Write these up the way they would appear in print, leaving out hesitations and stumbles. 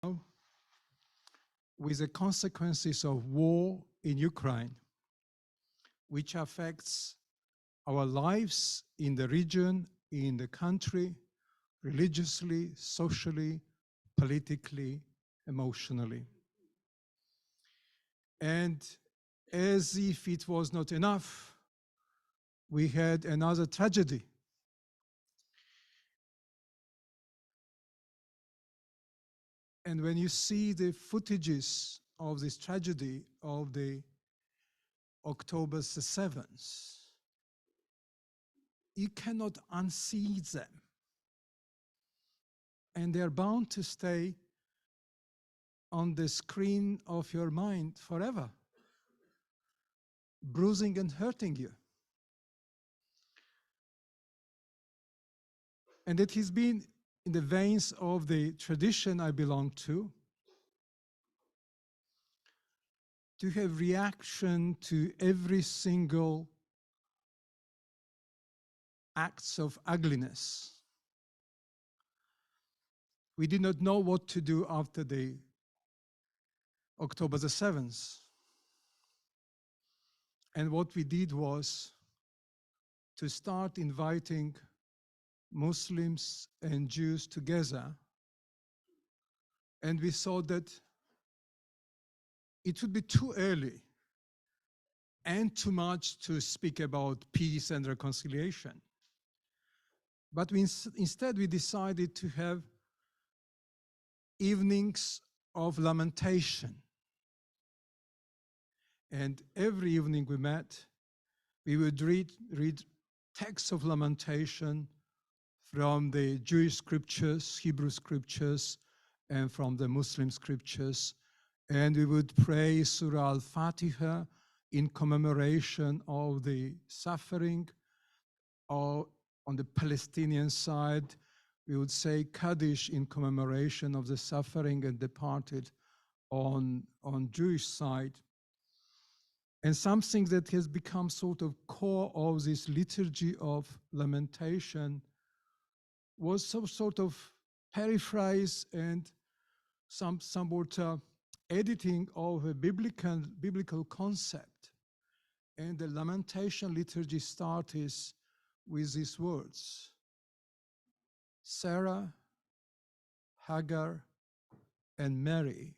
now with the consequences of war in Ukraine, which affects our lives in the region, in the country, religiously, socially, politically, emotionally. And as if it was not enough, we had another tragedy. And when you see the footages of this tragedy of the October the 7th, you cannot unsee them. And they're bound to stay on the screen of your mind forever, bruising and hurting you. And it has been in the veins of the tradition I belong to have reaction to every single acts of ugliness. We did not know what to do after the October the 7th. And what we did was to start inviting Muslims and Jews together. And we thought that it would be too early and too much to speak about peace and reconciliation. But instead we decided to have evenings of lamentation. And every evening we met, we would read texts of lamentation from the Jewish scriptures, Hebrew scriptures, and from the Muslim scriptures. And we would pray Surah Al-Fatiha in commemoration of the suffering. Or on the Palestinian side, we would say Kaddish in commemoration of the suffering and departed on Jewish side. And something that has become sort of core of this liturgy of lamentation was some sort of paraphrase and somewhat editing of a biblical concept. And the lamentation liturgy starts with these words: Sarah, Hagar, and Mary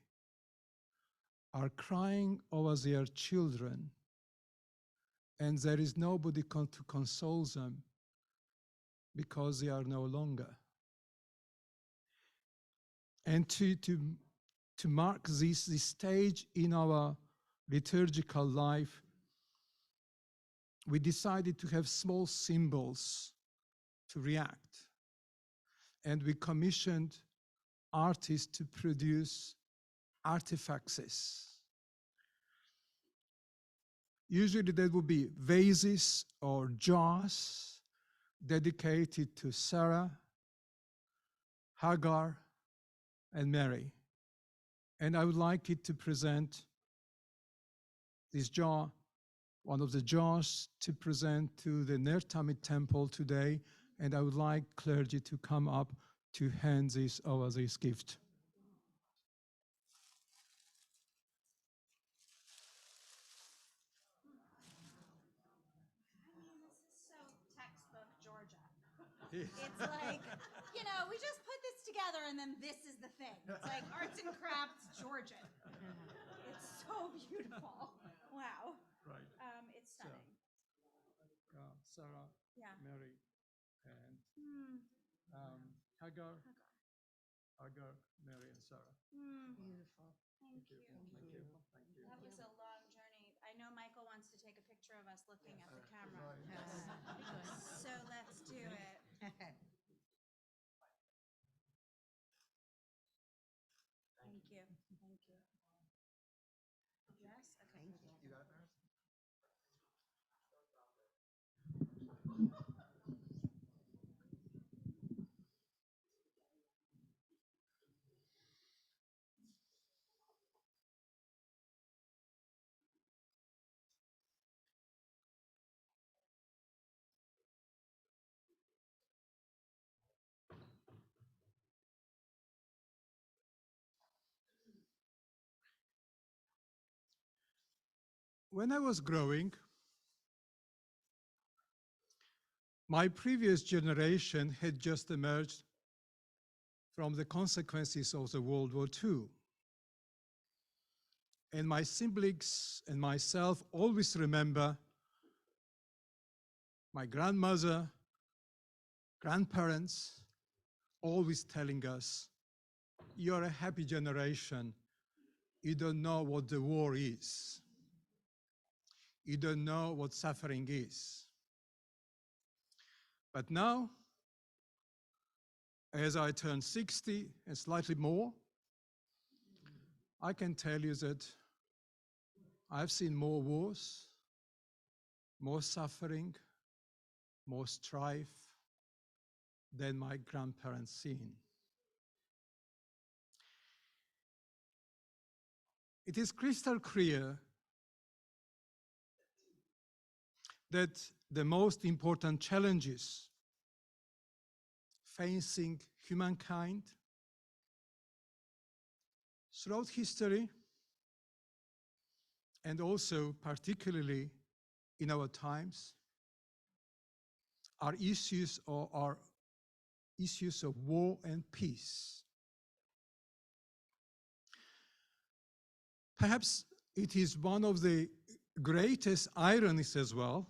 are crying over their children, and there is nobody to console them because they are no longer. And to mark this stage in our liturgical life, we decided to have small symbols to react. And we commissioned artists to produce artifacts. Usually there would be vases or jars dedicated to Sarah, Hagar, and Mary. And I would like it to present this jar, one of the jars, to present to the Ner Tamid temple today. And I would like clergy to come up to hand this over this gift. It's like, we just put this together and then this is the thing. It's like arts and crafts Georgian. It's so beautiful. Wow. Right. It's stunning. Sarah, Yeah. Mary, and Hagar, Mary, and Sarah. Beautiful. Thank you. Thank you. That was a long journey. I know Michael wants to take a picture of us looking at the camera. Yes. So let's do it. Thank you. Thank you. Yes? Okay. Thank you. You got it, Maris? When I was growing, my previous generation had just emerged from the consequences of the World War II. And my siblings and myself always remember my grandmother, grandparents, always telling us, you're a happy generation. You don't know what the war is. You don't know what suffering is. But now, as I turn 60 and slightly more, I can tell you that I've seen more wars, more suffering, more strife than my grandparents seen. It is crystal clear that the most important challenges facing humankind throughout history, and also particularly in our times, are issues of war and peace. Perhaps it is one of the greatest ironies as well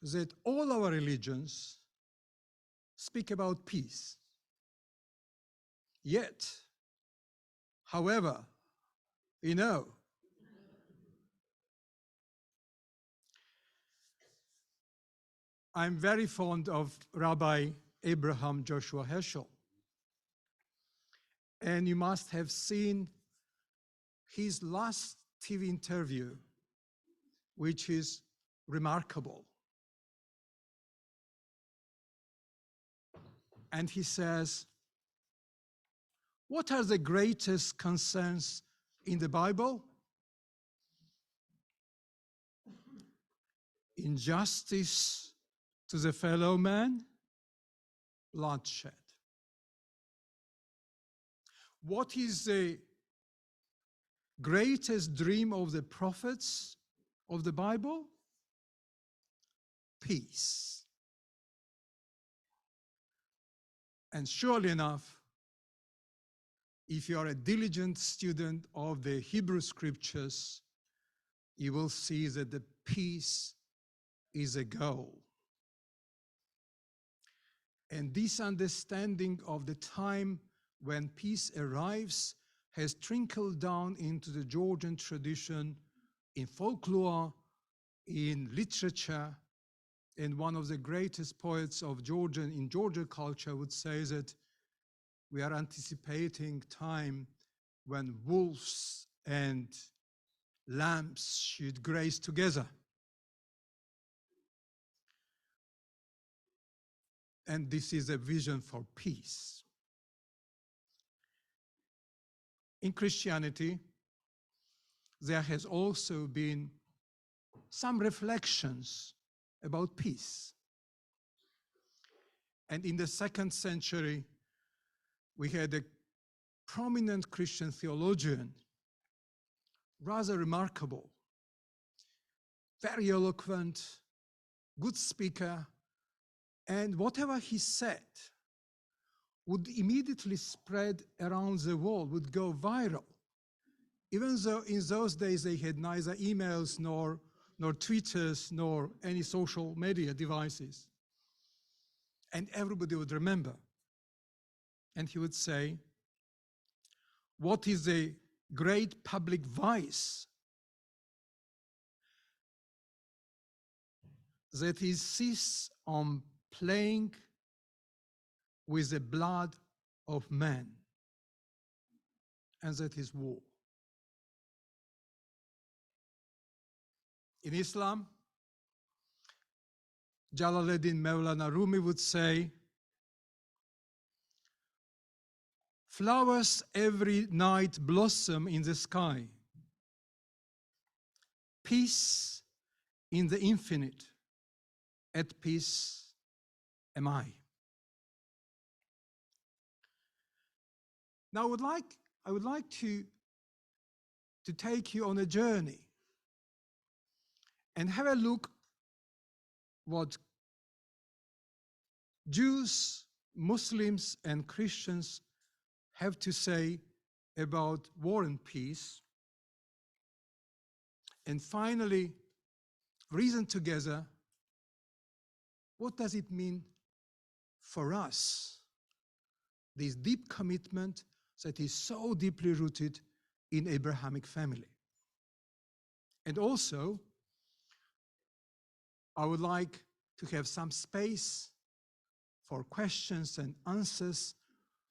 that all our religions speak about peace. Yet, however, I'm very fond of Rabbi Abraham Joshua Heschel. And you must have seen his last TV interview, which is remarkable. And he says, what are the greatest concerns in the Bible? Injustice to the fellow man, bloodshed. What is the greatest dream of the prophets of the Bible? Peace. And surely enough, if you are a diligent student of the Hebrew scriptures, you will see that the peace is a goal. And this understanding of the time when peace arrives has trickled down into the Georgian tradition in folklore, in literature, and one of the greatest poets of Georgian culture would say that we are anticipating time when wolves and lambs should graze together. And this is a vision for peace. In Christianity, there has also been some reflections about peace. And in the 2nd century, we had a prominent Christian theologian, rather remarkable, very eloquent, good speaker, and whatever he said would immediately spread around the world, would go viral. Even though in those days they had neither emails nor Twitters nor any social media devices. And everybody would remember. And he would say, what is the great public vice that is cease on playing with the blood of man? And that is war. In Islam, Jalaluddin Mevlana Rumi would say, flowers every night blossom in the sky. Peace in the infinite, at peace am I. Now I would like to to take you on a journey and have a look what Jews, Muslims, and Christians have to say about war and peace. And finally, reason together, what does it mean for us, this deep commitment that is so deeply rooted in Abrahamic family. And also, I would like to have some space for questions and answers,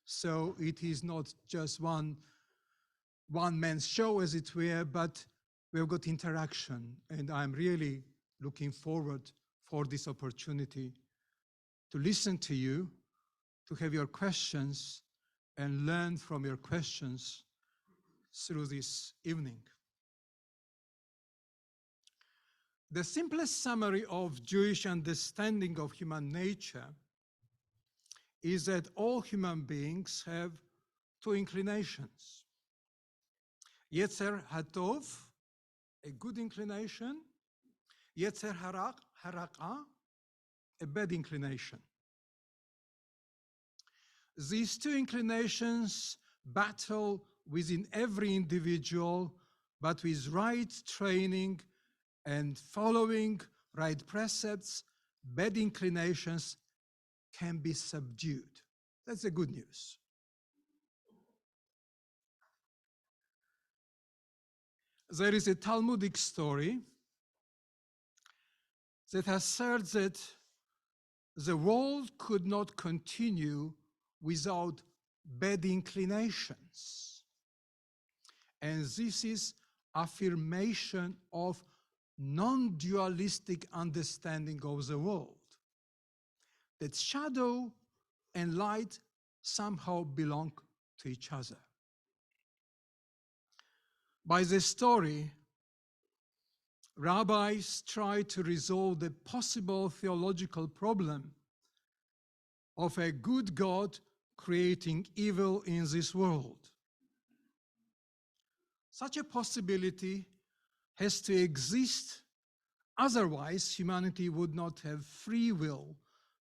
so it is not just one man's show, as it were, but we've got interaction, and I'm really looking forward for this opportunity to listen to you, to have your questions, and learn from your questions through this evening. The simplest summary of Jewish understanding of human nature is that all human beings have two inclinations. Yetzer Hatov, a good inclination, Yetzer Haraqa, a bad inclination. These two inclinations battle within every individual, but with right training and following right precepts, bad inclinations can be subdued. That's the good news. There is a Talmudic story that asserts that the world could not continue without bad inclinations. And this is affirmation of non-dualistic understanding of the world, that shadow and light somehow belong to each other. By this story, rabbis try to resolve the possible theological problem of a good God creating evil in this world. Such a possibility has to exist, otherwise humanity would not have free will,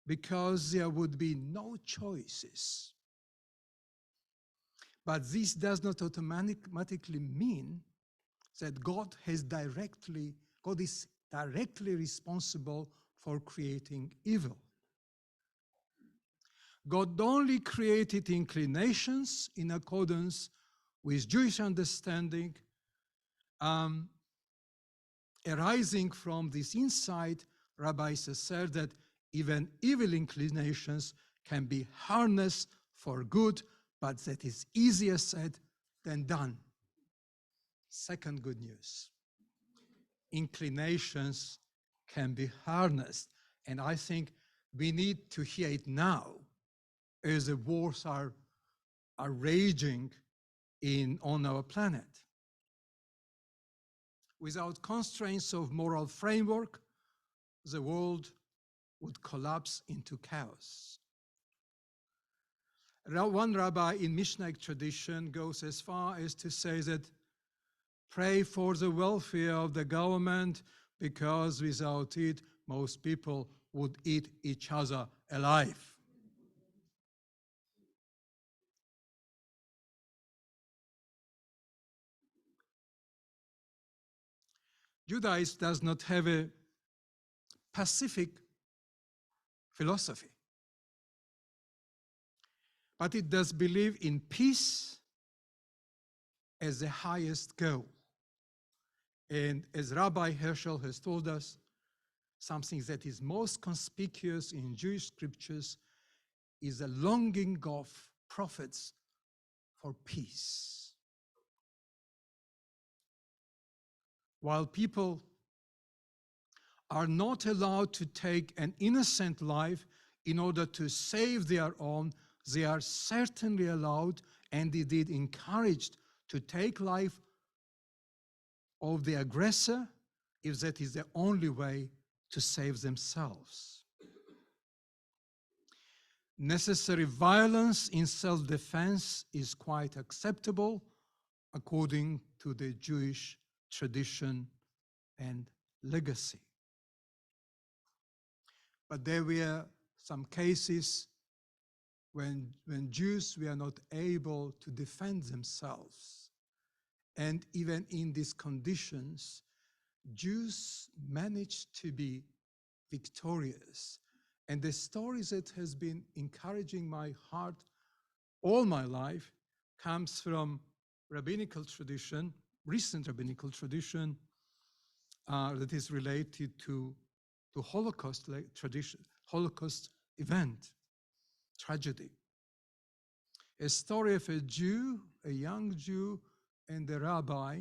because there would be no choices. But this does not automatically mean that God is directly responsible for creating evil. God only created inclinations in accordance with Jewish understanding, arising from this insight. Rabbis assert that even evil inclinations can be harnessed for good, but that is easier said than done. Second good news: inclinations can be harnessed, and I think we need to hear it now, as the wars are raging on our planet. Without constraints of moral framework, the world would collapse into chaos. One rabbi in Mishnaic tradition goes as far as to say that pray for the welfare of the government, because without it, most people would eat each other alive. Judaism does not have a pacific philosophy, but it does believe in peace as the highest goal. And as Rabbi Herschel has told us, something that is most conspicuous in Jewish scriptures is a longing of prophets for peace. While people are not allowed to take an innocent life in order to save their own, they are certainly allowed, and indeed encouraged, to take life of the aggressor if that is the only way to save themselves. Necessary violence in self-defense is quite acceptable, according to the Jewish tradition and legacy. But there were some cases when Jews were not able to defend themselves. And even in these conditions, Jews managed to be victorious. And the story that has been encouraging my heart all my life comes from rabbinical tradition, recent rabbinical tradition that is related to Holocaust tradition, Holocaust event, tragedy. A story of a Jew, a young Jew, and a rabbi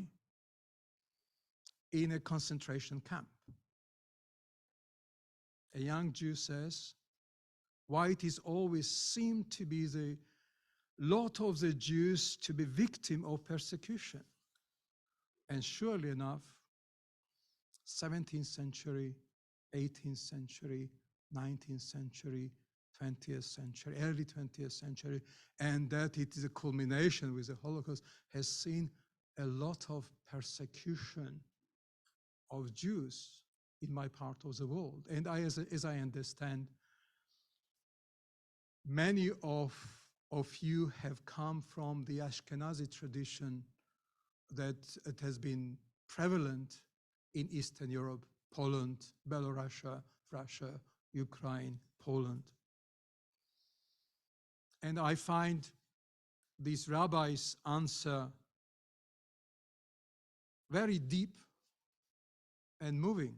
in a concentration camp. A young Jew says, why it is always seemed to be the lot of the Jews to be victim of persecution. And surely enough, 17th century, 18th century, 19th century, 20th century, early 20th century, and that it is a culmination with the Holocaust, has seen a lot of persecution of Jews in my part of the world. And as I understand, many of you have come from the Ashkenazi tradition that it has been prevalent in Eastern Europe, Poland, Belarus, Russia, Ukraine, Poland. And I find these rabbis' answer very deep and moving.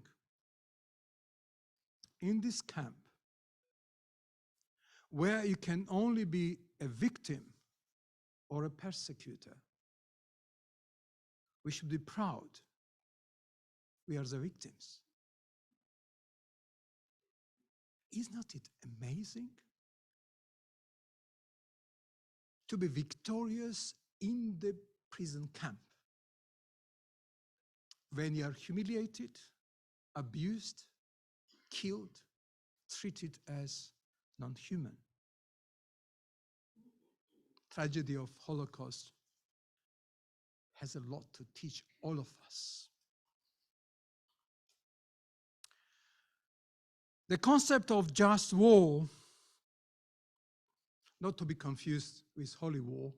In this camp, where you can only be a victim or a persecutor, we should be proud. We are the victims. Is not it amazing to be victorious in the prison camp when you are humiliated, abused, killed, treated as non-human? Tragedy of Holocaust has a lot to teach all of us. The concept of just war, not to be confused with holy war,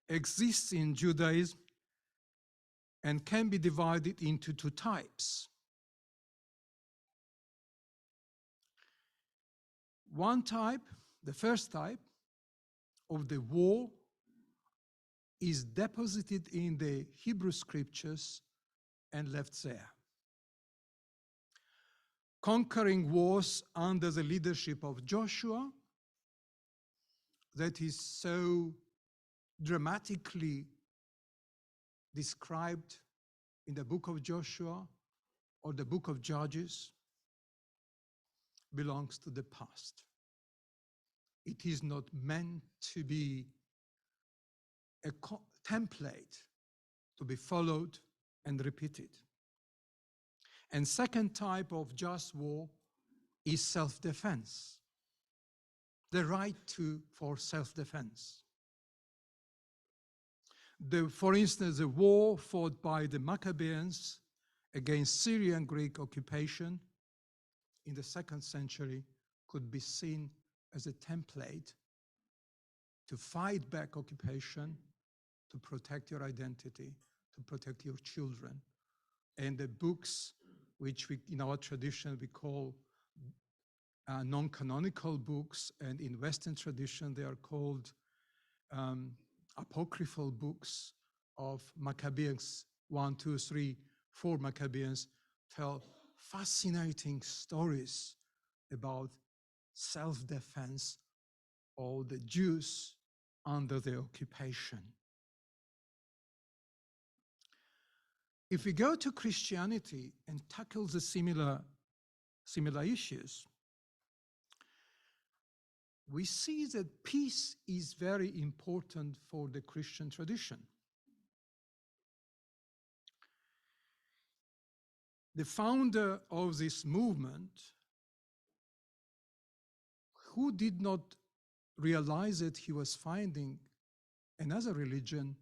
exists in Judaism and can be divided into two types. One type, the first type of the war, is deposited in the Hebrew scriptures and left there. Conquering wars under the leadership of Joshua, that is so dramatically described in the book of Joshua or the book of Judges, belongs to the past. It is not meant to be a template to be followed and repeated. And second type of just war is self-defense, the right for self-defense. For instance, the war fought by the Maccabees against Syrian Greek occupation in the 2nd century could be seen as a template to fight back occupation, to protect your identity, to protect your children. And the books, which in our tradition we call non-canonical books, and in Western tradition they are called apocryphal books of Maccabees, 1, 2, 3, 4 Maccabees, tell fascinating stories about self-defense of the Jews under the occupation. If we go to Christianity and tackle the similar issues, we see that peace is very important for the Christian tradition. The founder of this movement, who did not realize that he was finding another religion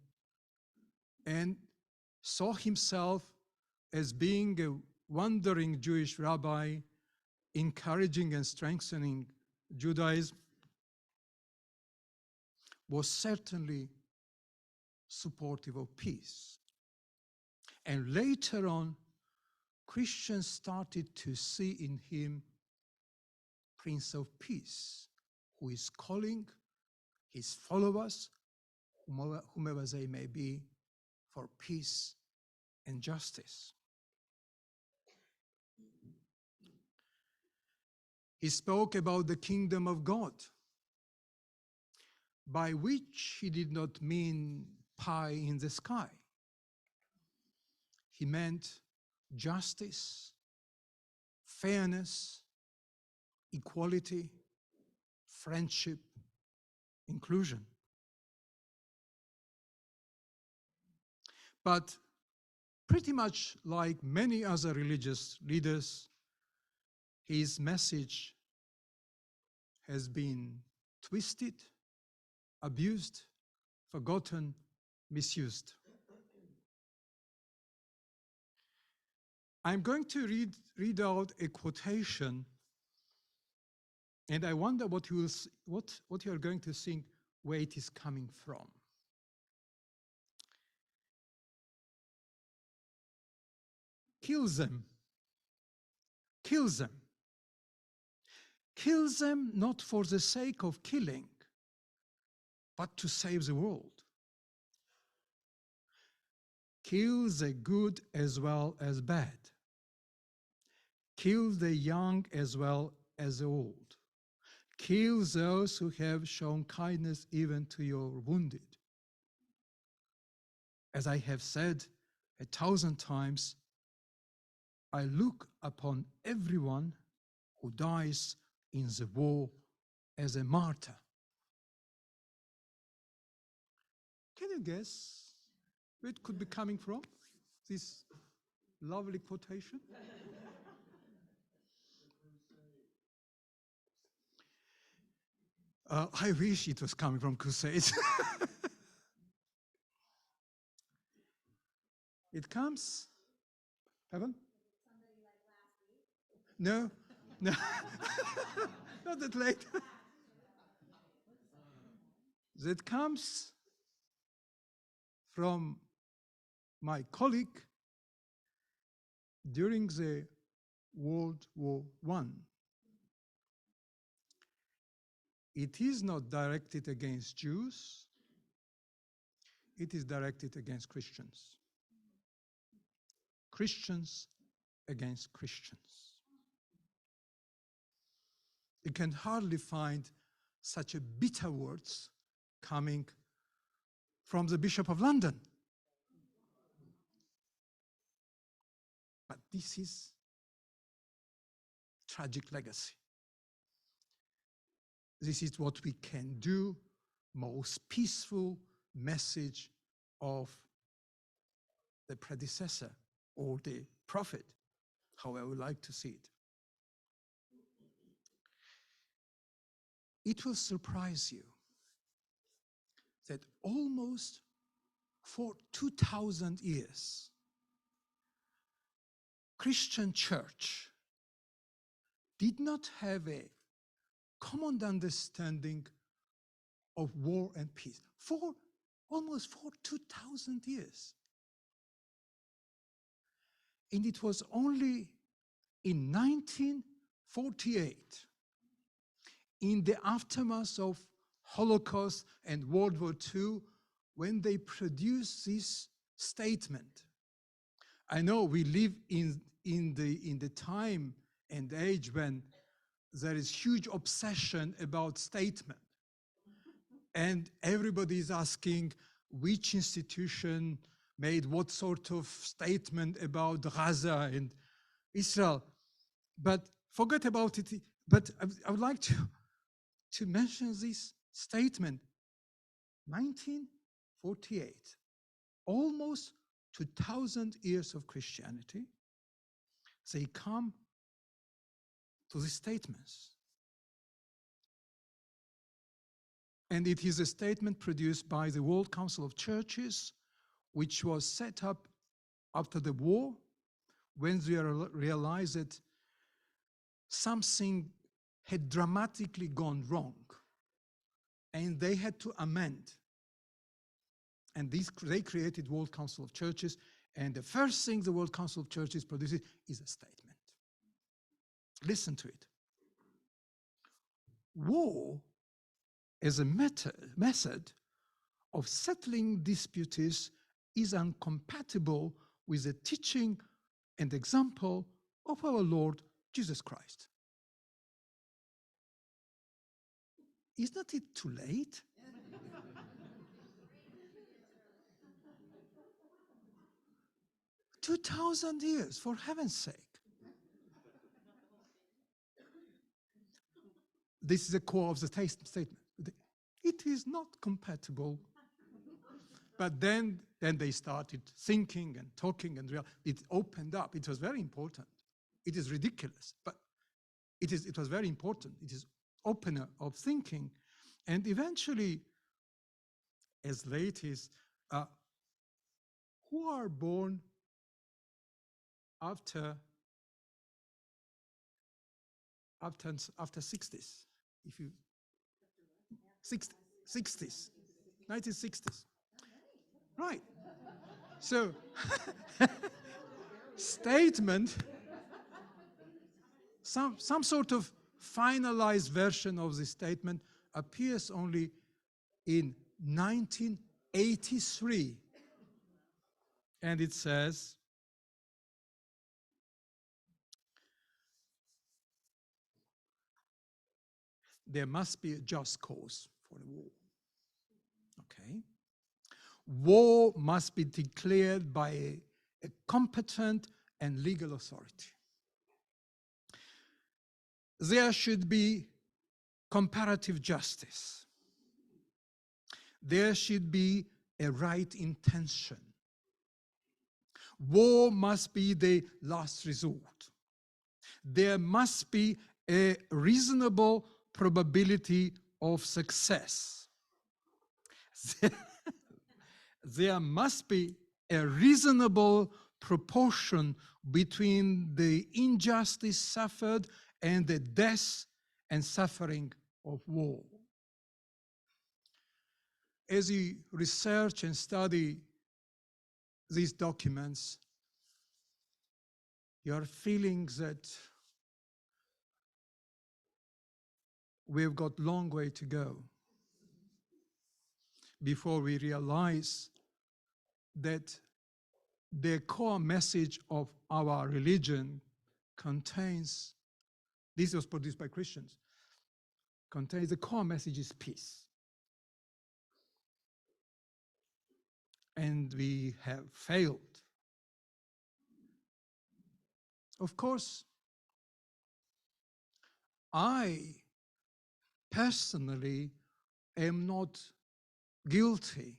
and saw himself as being a wandering Jewish rabbi, encouraging and strengthening Judaism, was certainly supportive of peace. And later on, Christians started to see in him Prince of Peace, who is calling his followers, whomever they may be, for peace and justice. He spoke about the kingdom of God, by which he did not mean pie in the sky. He meant justice, fairness, equality, friendship, inclusion. But pretty much like many other religious leaders, his message has been twisted, abused, forgotten, misused. I'm going to read out a quotation, and I wonder what you are going to think, where it is coming from. Kill them. Kill them. Kill them not for the sake of killing, but to save the world. Kill the good as well as bad. Kill the young as well as the old. Kill those who have shown kindness even to your wounded. As I have said 1,000 times, I look upon everyone who dies in the war as a martyr. Can you guess where it could be coming from, this lovely quotation? I wish it was coming from Crusades. It comes, Evan? No, no, not that late. That comes from my colleague during the World War I. It is not directed against Jews, it is directed against Christians. Christians against Christians. You can hardly find such a bitter words coming from the Bishop of London. But this is tragic legacy. This is what we can do, most peaceful message of the predecessor or the prophet, however we like to see it. It will surprise you that almost for 2,000 years, Christian church did not have a common understanding of war and peace for almost 2,000 years. And it was only in 1948, in the aftermath of Holocaust and World War II, when they produced this statement. I know we live in the time and age when there is huge obsession about statement. And everybody is asking which institution made what sort of statement about Gaza and Israel. But forget about it. But I would like to mention this statement. 1948, almost 2,000 years of Christianity, they come to these statements. And it is a statement produced by the World Council of Churches, which was set up after the war when they realized that something had dramatically gone wrong and they had to amend. And they created World Council of Churches, and the first thing the World Council of Churches produces is a statement. Listen to it. War as a method of settling disputes is incompatible with the teaching and example of our Lord Jesus Christ. Isn't it too late? 2,000 years, for heaven's sake. This is the core of the statement. It is not compatible. But then they started thinking and talking, and it opened up. It was very important. It is ridiculous, but it was very important. It is opener of thinking. And eventually, as late as who are born after 60s, if you 60s, 1960s, right? So statement, some sort of finalized version of the statement appears only in 1983, and it says, there must be a just cause for the war. Okay. War must be declared by a competent and legal authority. There should be comparative justice. There should be a right intention. War must be the last resort. There must be a reasonable probability of success. There must be a reasonable proportion between the injustice suffered and the death and suffering of war. As you research and study these documents, you are feeling that we've got a long way to go before we realize that the core message of our religion contains, this was produced by Christians, contains the core message is peace. And we have failed. Of course, I personally am not guilty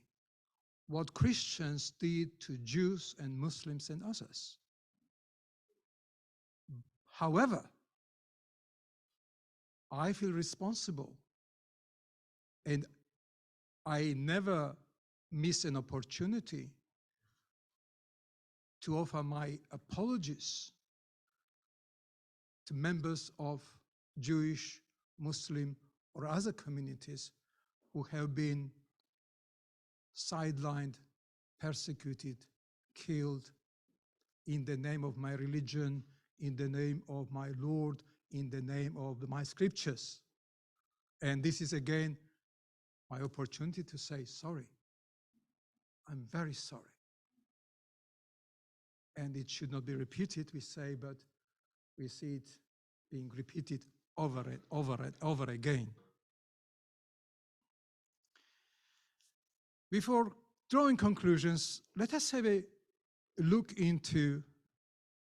what Christians did to Jews and Muslims and others. However, I feel responsible, and I never miss an opportunity to offer my apologies to members of Jewish, Muslim, or other communities who have been sidelined, persecuted, killed in the name of my religion, in the name of my Lord, in the name of my scriptures. And this is again my opportunity to say sorry. I'm very sorry. And it should not be repeated, we say, but we see it being repeated over and over again. Before drawing conclusions, let us have a look into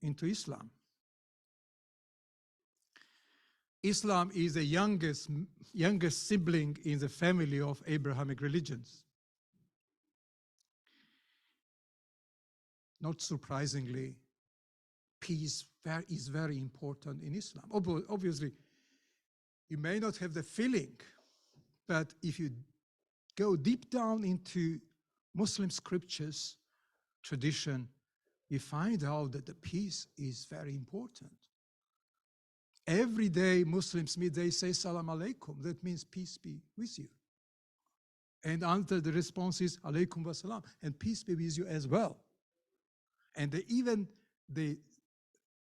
Islam. Islam is the youngest sibling in the family of Abrahamic religions. Not surprisingly, peace is very important in Islam. Obviously, you may not have the feeling, but if you go deep down into Muslim scriptures, tradition, we find out that the peace is very important. Every day, Muslims, they say Salam Alaikum. That means peace be with you. And after the response is Alaikum Wasalam, and peace be with you as well. And even the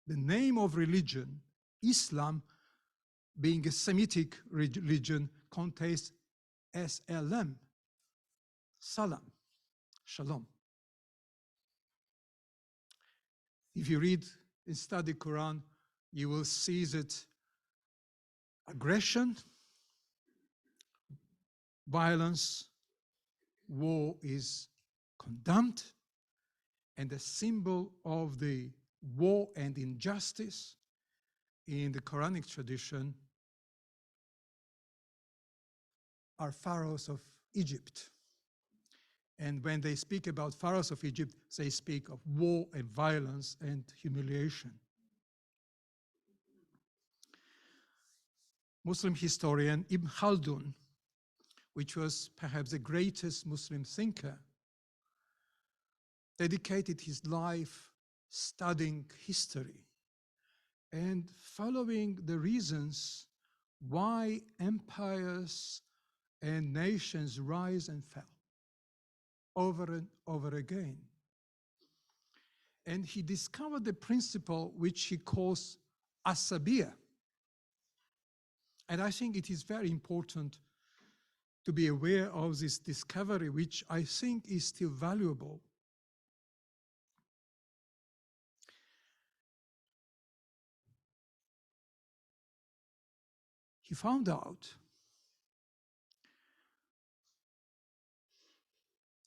name of religion, Islam, being a Semitic religion, contains SLM, Salam, Shalom. If you read and study Quran, you will see that aggression, violence, war is condemned, and the symbol of the war and injustice in the Quranic tradition are pharaohs of Egypt. And when they speak about pharaohs of Egypt, they speak of war and violence and humiliation. Muslim historian Ibn Khaldun, which was perhaps the greatest Muslim thinker, dedicated his life studying history and following the reasons why empires and nations rise and fell over and over again. And he discovered the principle which he calls asabiya. And I think it is very important to be aware of this discovery, which I think is still valuable. He found out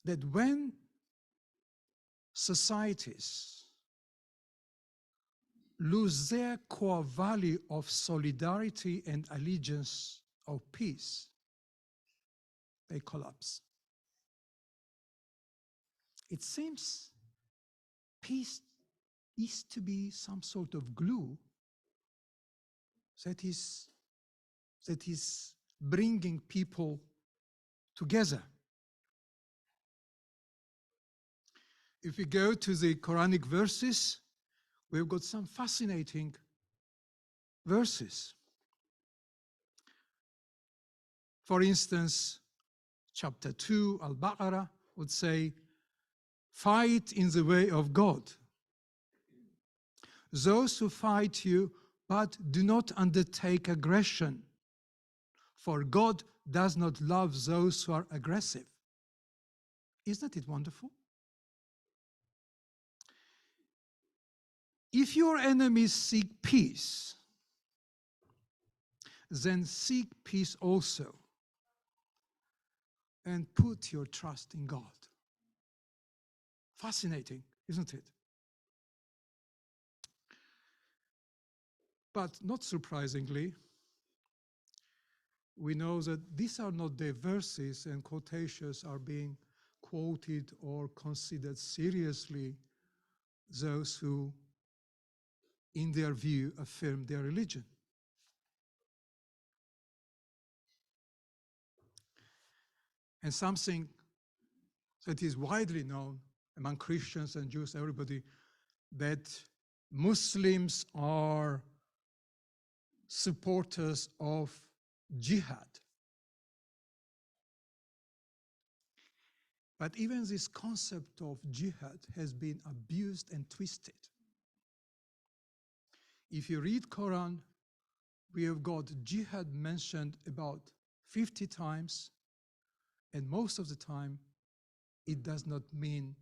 that when societies lose their core value of solidarity and allegiance of peace, they collapse. It seems peace is to be some sort of glue that is bringing people together. If we go to the Quranic verses, we've got some fascinating verses. For instance, chapter 2, Al-Baqarah would say, fight in the way of God. Those who fight you, but do not undertake aggression, for God does not love those who are aggressive. Isn't it wonderful? If your enemies seek peace, then seek peace also, and put your trust in God. Fascinating, isn't it? But not surprisingly, we know that these are not the verses and quotations are being quoted or considered seriously those who, in their view, affirm their religion. And something that is widely known among Christians and Jews, everybody, that Muslims are supporters of jihad. But even this concept of jihad has been abused and twisted. If you read Quran, we have got jihad mentioned about 50 times, and most of the time, it does not mean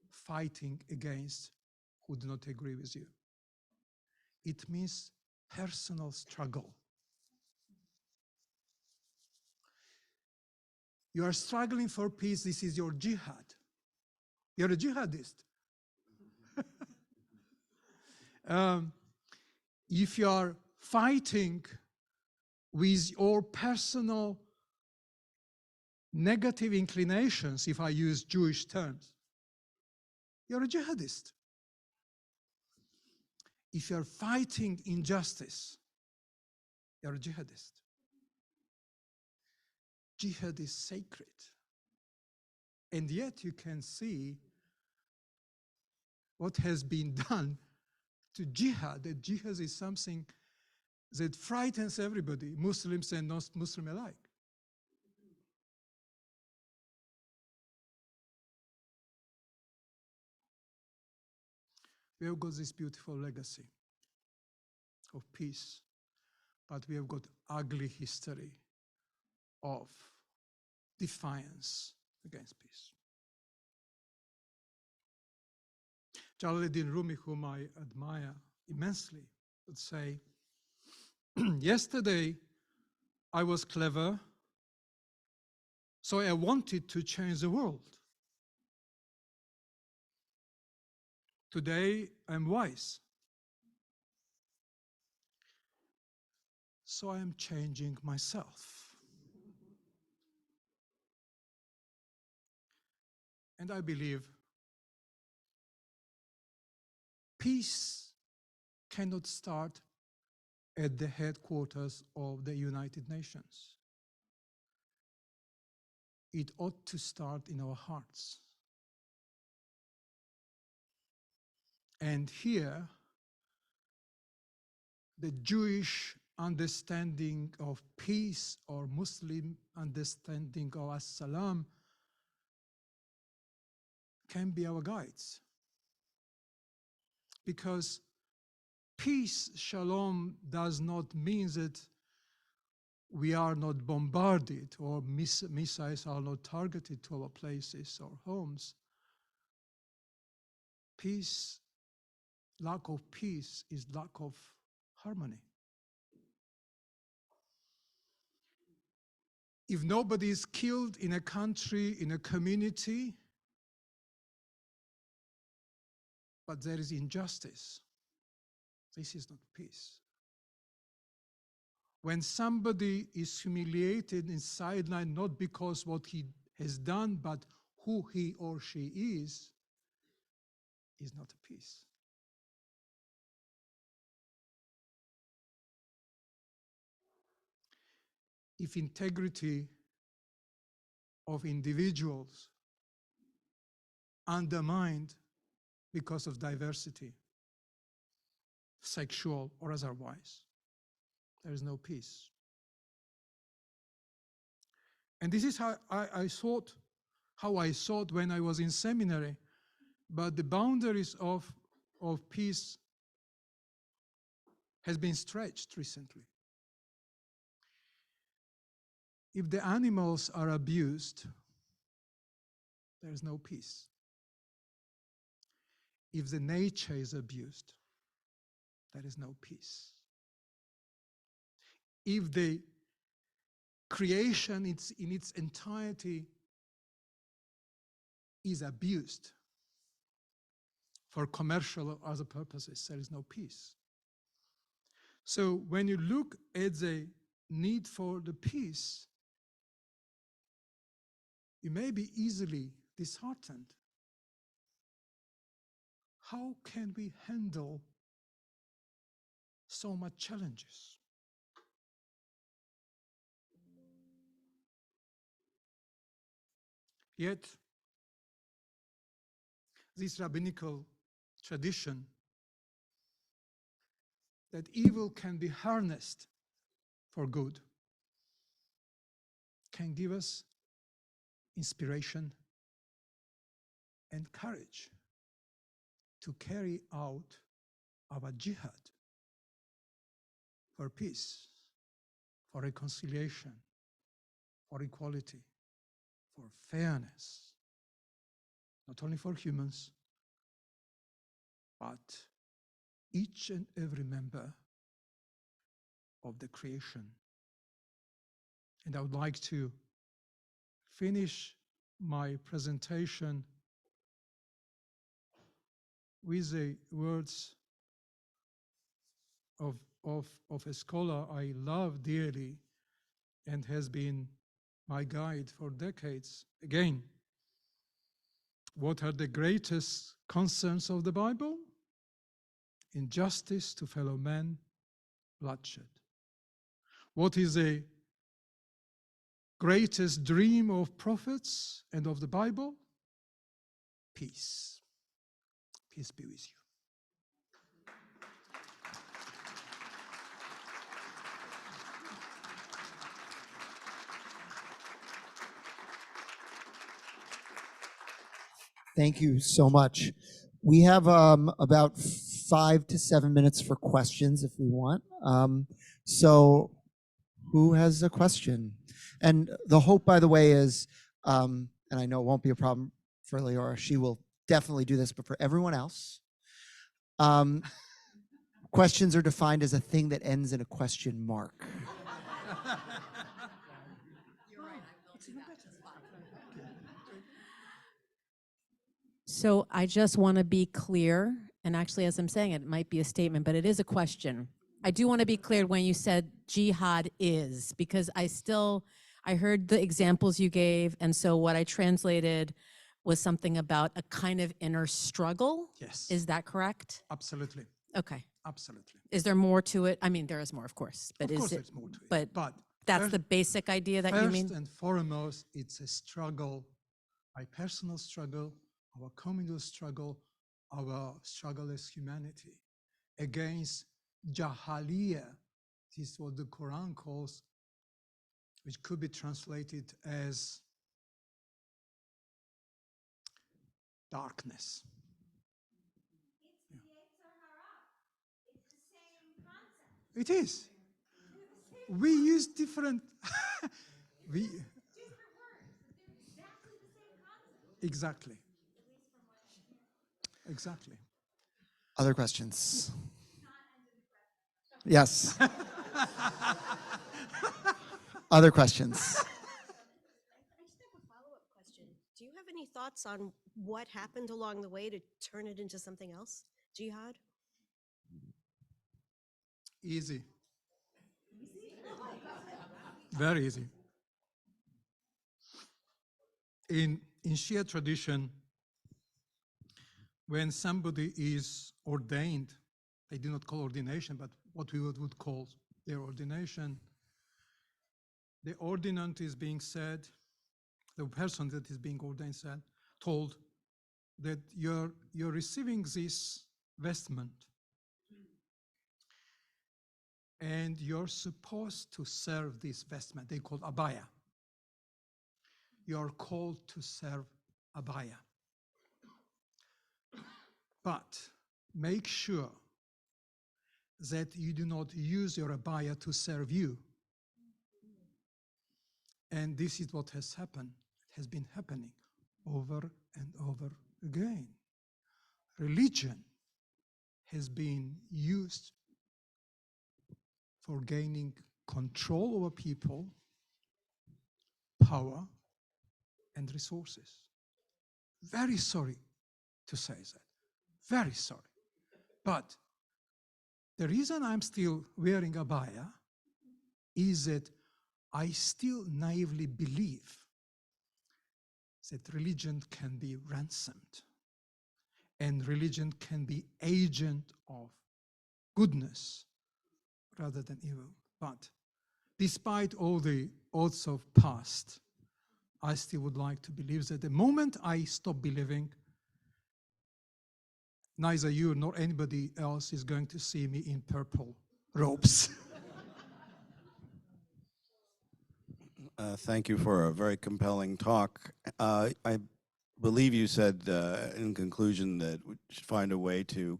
fighting against who do not agree with you. It means personal struggle. You are struggling for peace, this is your jihad. You're a jihadist. If you are fighting with your personal negative inclinations, if I use Jewish terms, you're a jihadist. If you're fighting injustice, you're a jihadist. jihad is sacred. And yet you can see what has been done to jihad. That jihad is something that frightens everybody, Muslims and non-Muslim alike. We have got this beautiful legacy of peace, but we have got ugly history of defiance against peace. Jalaluddin Rumi, whom I admire immensely, would say, yesterday I was clever, so I wanted to change the world. Today I'm wise, so I am changing myself. And I believe peace cannot start at the headquarters of the United Nations. It ought to start in our hearts. And here, the Jewish understanding of peace or Muslim understanding of as-salam can be our guides. Because peace, shalom, does not mean that we are not bombarded or missiles are not targeted to our places or homes. Peace, lack of peace is lack of harmony. If nobody is killed in a country, in a community, but there is injustice, this is not peace. When somebody is humiliated and sidelined, not because what he has done, but who he or she is not a peace. If integrity of individuals undermined because of diversity, sexual or otherwise, there is no peace. And this is how I thought when I was in seminary, but the boundaries of peace has been stretched recently. If the animals are abused, there is no peace. If the nature is abused, there is no peace. If the creation in its entirety is abused for commercial or other purposes, there is no peace. So when you look at the need for the peace, you may be easily disheartened. How can we handle so much challenges? Yet, this rabbinical tradition that evil can be harnessed for good can give us inspiration and courage to carry out our jihad for peace, for reconciliation, for equality, for fairness, not only for humans, but each and every member of the creation. And I would like to finish my presentation with the words of a scholar I love dearly and has been my guide for decades. Again, what are the greatest concerns of the Bible? Injustice to fellow men, bloodshed. What is the greatest dream of prophets and of the Bible? Peace. Peace be with you. Thank you so much. We have about 5 to 7 minutes for questions if we want. So who has a question? And the hope, by the way, is, and I know it won't be a problem for Leora, she will definitely do this, but for everyone else, questions are defined as a thing that ends in a question mark. So I just want to be clear, and actually as I'm saying it, it might be a statement, but it is a question. I do want to be clear when you said jihad is, because I heard the examples you gave, and so what I translated was something about a kind of inner struggle. Yes. Is that correct? Absolutely. Okay. Absolutely. Is there more to it? I mean, there is more, of course, but Of course is it? there's more to it. But that's first- the basic idea that you mean? First and foremost, it's a struggle, my personal struggle, our communal struggle, our struggle as humanity against Jahaliya. This is what the Quran calls, which could be translated as darkness. It's the Yetzer Hara. It's the same concept. It is. We use different, we, Different words, but they're exactly the same concept. exactly, At least from what I hear. exactly. Other questions? Yes. Other questions? I just have a follow-up question. Do you have any thoughts on what happened along the way to turn it into something else? Jihad? Easy. Very easy. In Shia tradition, when somebody is ordained, they do not call ordination, but what we would call their ordination, the ordinant is being said, the person that is being ordained said, told that you're receiving this vestment and you're supposed to serve this vestment. They call abaya. You're called to serve abaya. But make sure that you do not use your abaya to serve you. And this is what has happened, has been happening over and over again. Religion has been used for gaining control over people, power, and resources. Very sorry to say that. Very sorry. But the reason I'm still wearing abaya is that I still naively believe that religion can be ransomed and religion can be agent of goodness rather than evil. But despite all the odds of past, I still would like to believe that the moment I stop believing, neither you nor anybody else is going to see me in purple robes. Thank you for a very compelling talk. I believe you said in conclusion that we should find a way to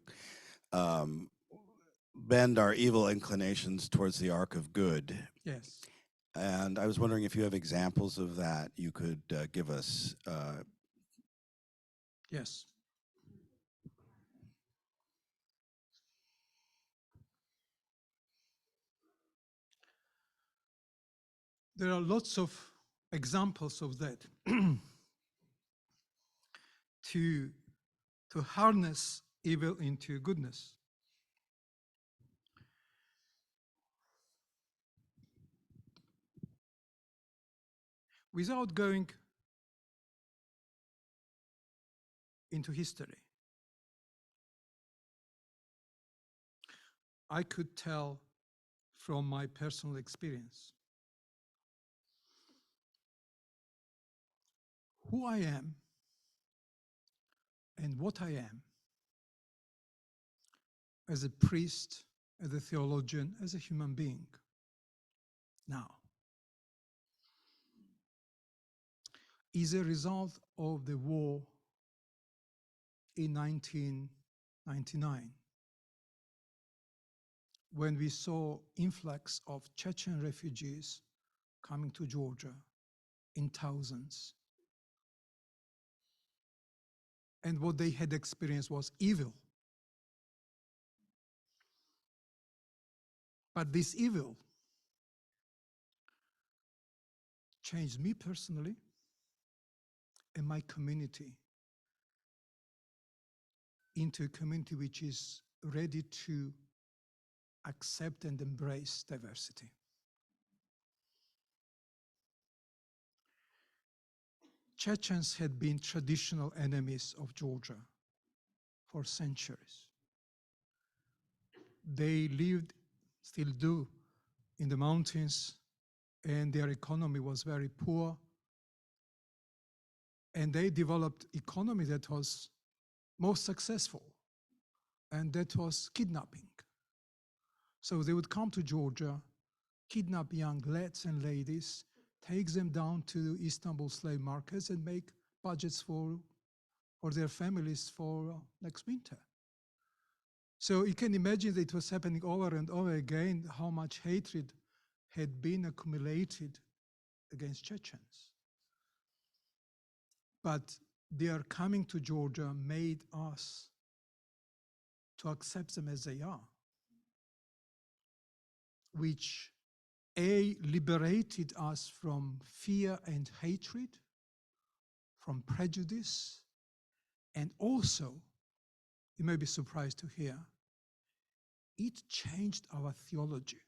bend our evil inclinations towards the arc of good. Yes. And I was wondering if you have examples of that you could give us. Yes. There are lots of examples of that. to harness evil into goodness. Without going into history, I could tell from my personal experience who I am and what I am as a priest, as a theologian, as a human being. Now, is a result of the war in 1999, when we saw influx of Chechen refugees coming to Georgia in thousands. And what they had experienced was evil. But this evil changed me personally and my community into a community which is ready to accept and embrace diversity. Chechens had been traditional enemies of Georgia for centuries. They lived, still do, in the mountains, and their economy was very poor. And they developed economy that was most successful, and that was kidnapping. So they would come to Georgia, kidnap young lads and ladies, take them down to Istanbul slave markets and make budgets for their families for next winter. So you can imagine that it was happening over and over again, how much hatred had been accumulated against Chechens. But their coming to Georgia made us to accept them as they are, which liberated us from fear and hatred, from prejudice, and also, you may be surprised to hear, it changed our theology.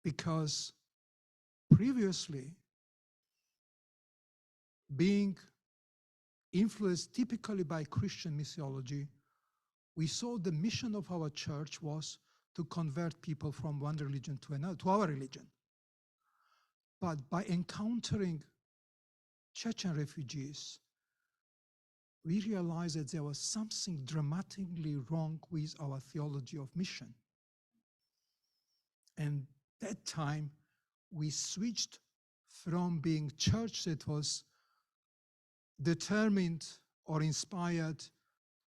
Because previously, being influenced typically by Christian missiology, we saw the mission of our church was to convert people from one religion to another, to our religion. But by encountering Chechen refugees, we realized that there was something dramatically wrong with our theology of mission. And that time, we switched from being church that was determined or inspired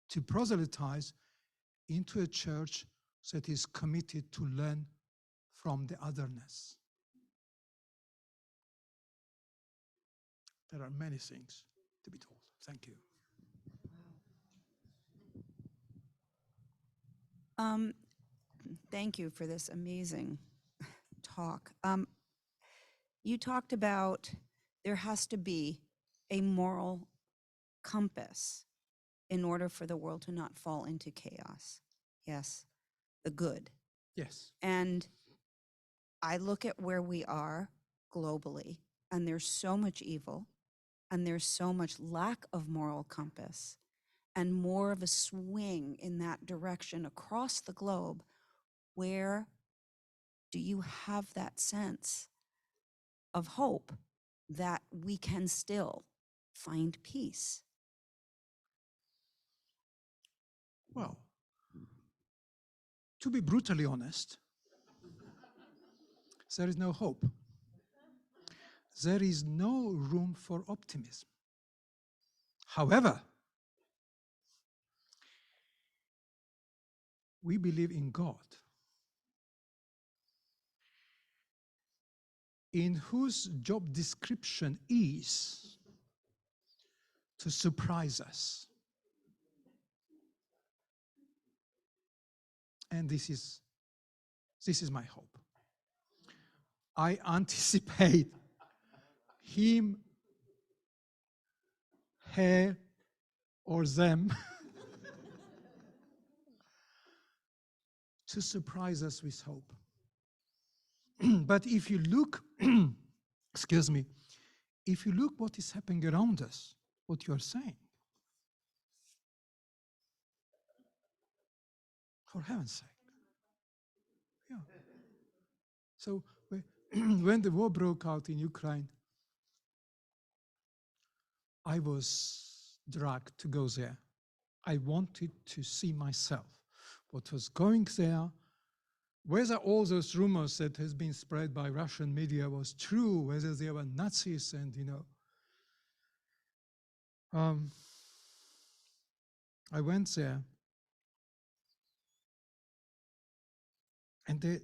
to proselytize into a church that is committed to learn from the otherness. There are many things to be told. Thank you. Thank you for this amazing talk. You talked about there has to be a moral compass in order for the world to not fall into chaos. Yes, the good. Yes. And I look at where we are globally, and there's so much evil, and there's so much lack of moral compass, and more of a swing in that direction across the globe. Where do you have that sense of hope that we can still find peace? Well, to be brutally honest, there is no hope. There is no room for optimism. However, we believe in God, in whose job description is to surprise us. And this is my hope. I anticipate him, her, or them to surprise us with hope. But if you look, excuse me, if you look what is happening around us, what you are saying, for heaven's sake. Yeah. So when the war broke out in Ukraine, I was dragged to go there. I wanted to see myself what was going there, whether all those rumors that has been spread by Russian media was true, whether they were Nazis and, I went there and there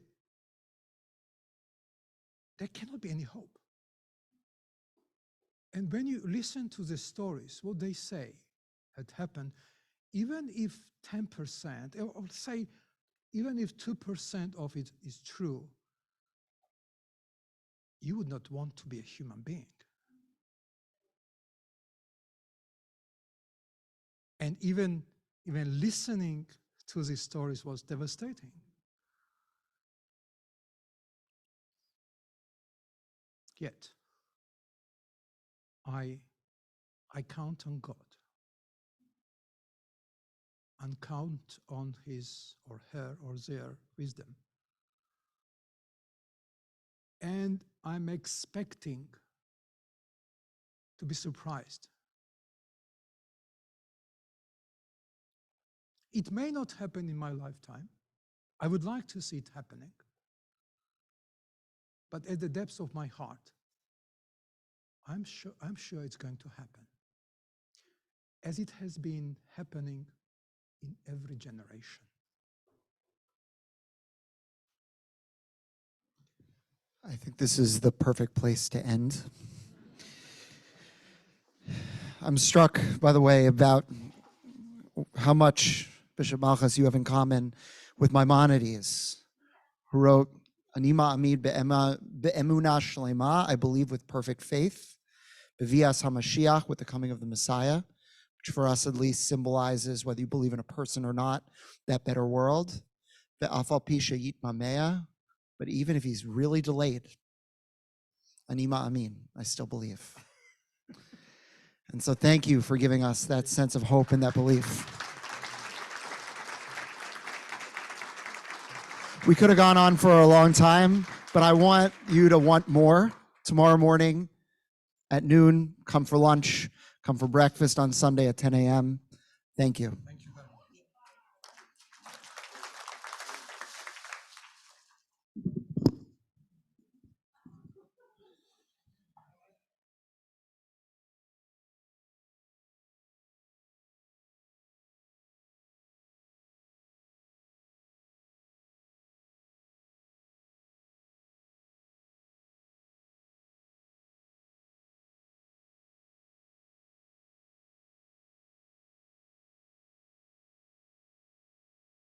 cannot be any hope. And when you listen to the stories, what they say had happened, even if 10%, or say, even if 2% of it is true, you would not want to be a human being. And even listening to these stories was devastating. Yet, I count on God and count on his or her or their wisdom. And I'm expecting to be surprised. It may not happen in my lifetime. I would like to see it happening. But at the depths of my heart, I'm sure it's going to happen, as it has been happening in every generation. I think this is the perfect place to end. I'm struck, by the way, about how much, Bishop Malkhaz, you have in common with Maimonides, who wrote, Ani ma'amid be'emunah shlema, I believe with perfect faith, bevias HaMashiach, with the coming of the Messiah, which for us at least symbolizes, whether you believe in a person or not, that better world. Ve'afal pi she'yit mamea, but even if he's really delayed, Ani ma'amin, I still believe. And so thank you for giving us that sense of hope and that belief. We could have gone on for a long time, but I want you to want more. Tomorrow morning at noon, come for lunch, come for breakfast on Sunday at 10 a.m. Thank you.